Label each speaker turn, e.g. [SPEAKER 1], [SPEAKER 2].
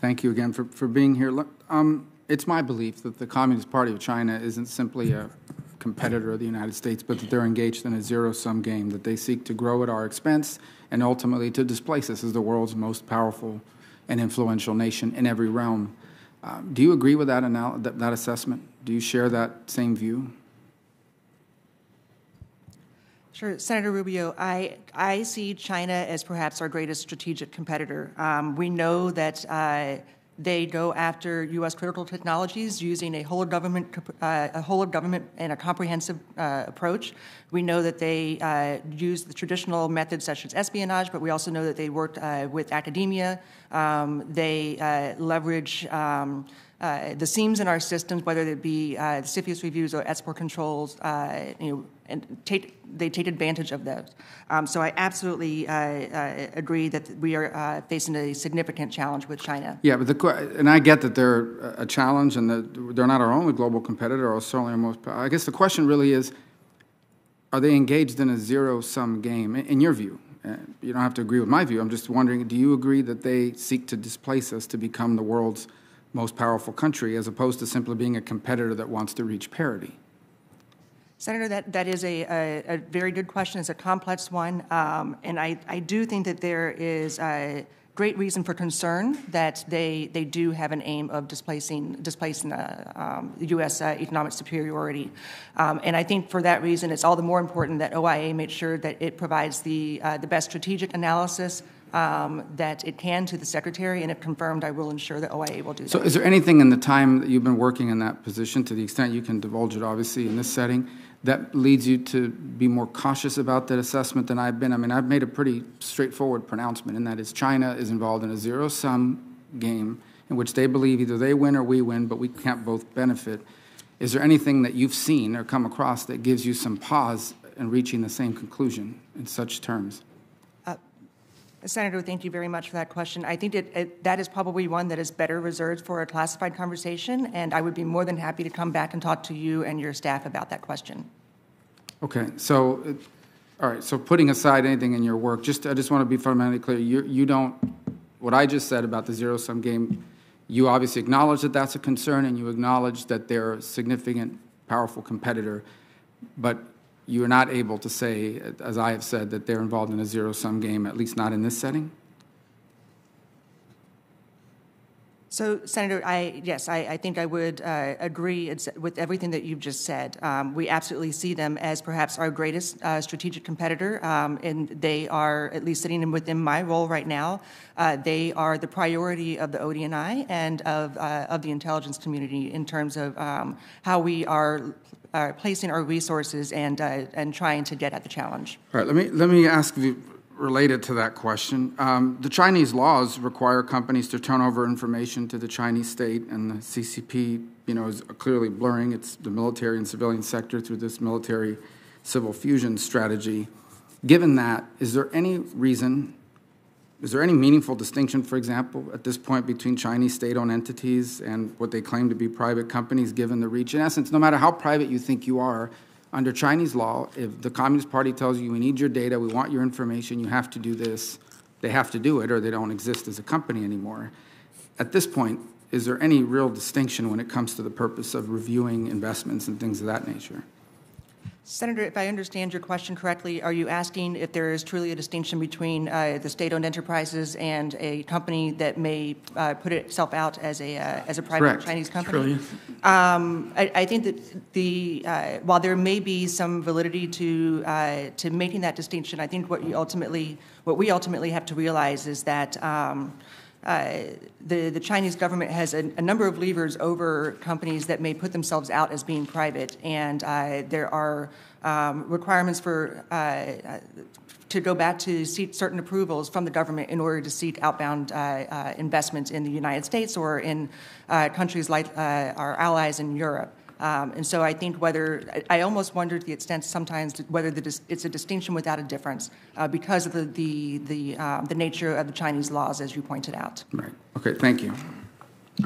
[SPEAKER 1] Thank you again for being here. It's my belief that the Communist Party of China isn't simply a competitor of the United States, but that they're engaged in a zero-sum game, that they seek to grow at our expense and ultimately to displace us as the world's most powerful and influential nation in every realm. Do you agree with that assessment? Do you share that same view?
[SPEAKER 2] Sure. Senator Rubio, I see China as perhaps our greatest strategic competitor. We know that they go after U.S. critical technologies using a whole of government and a comprehensive approach. We know that they use the traditional methods such as espionage, but we also know that they work with academia. They leverage the seams in our systems, whether it be CFIUS reviews or export controls, and they take advantage of those. So I absolutely agree that we are facing a significant challenge with China.
[SPEAKER 1] Yeah, but and I get that they're a challenge and that they're not our only global competitor, or certainly our most. I guess the question really is, are they engaged in a zero-sum game, in your view? You don't have to agree with my view. I'm just wondering, do you agree that they seek to displace us to become the world's most powerful country, as opposed to simply being a competitor that wants to reach parity?
[SPEAKER 2] Senator, that is a very good question. It's a complex one, and I do think that there is a great reason for concern that they do have an aim of displacing U.S. economic superiority, and I think for that reason it's all the more important that OIA makes sure that it provides the best strategic analysis that it can to the Secretary, and if confirmed, I will ensure that OIA will do that.
[SPEAKER 1] So is there anything in the time that you've been working in that position, to the extent you can divulge it obviously in this setting, that leads you to be more cautious about that assessment than I've been? I mean, I've made a pretty straightforward pronouncement, and that is China is involved in a zero-sum game in which they believe either they win or we win, but we can't both benefit. Is there anything that you've seen or come across that gives you some pause in reaching the same conclusion in such terms?
[SPEAKER 2] Senator, thank you very much for that question. I think that is probably one that is better reserved for a classified conversation, and I would be more than happy to come back and talk to you and your staff about that question.
[SPEAKER 1] Okay, so, all right, so putting aside anything in your work, I just want to be fundamentally clear, you don't, what I just said about the zero-sum game, you obviously acknowledge that that's a concern, and you acknowledge that they're a significant, powerful competitor, but you're not able to say, as I have said, that they're involved in a zero-sum game, at least not in this setting?
[SPEAKER 2] So, Senator, yes, I think I would agree with everything that you've just said. We absolutely see them as perhaps our greatest strategic competitor, and they are, at least sitting within my role right now, they are the priority of the ODNI and of the intelligence community in terms of how we are placing our resources and trying to get at the challenge. All right,
[SPEAKER 1] let me ask you, related to that question, the Chinese laws require companies to turn over information to the Chinese state, and the CCP, is clearly blurring its the military and civilian sector through this military-civil fusion strategy. Given that, is there any meaningful distinction, for example, at this point between Chinese state-owned entities and what they claim to be private companies, given the reach? In essence, no matter how private you think you are, under Chinese law, if the Communist Party tells you, we need your data, we want your information, you have to do this, they have to do it or they don't exist as a company anymore. At this point, is there any real distinction when it comes to the purpose of reviewing investments and things of that nature?
[SPEAKER 2] Senator, if I understand your question correctly, are you asking if there is truly a distinction between the state-owned enterprises and a company that may put itself out as a private
[SPEAKER 1] Correct.
[SPEAKER 2] Chinese company? I think that while there may be some validity to making that distinction, I think what we ultimately have to realize is that the Chinese government has a number of levers over companies that may put themselves out as being private, and there are requirements for to go back to seek certain approvals from the government in order to seek outbound investments in the United States or in countries like our allies in Europe. And so I think I almost wonder to the extent sometimes whether it's a distinction without a difference because of the nature of the Chinese laws, as you pointed out.
[SPEAKER 1] Right. Okay, thank you.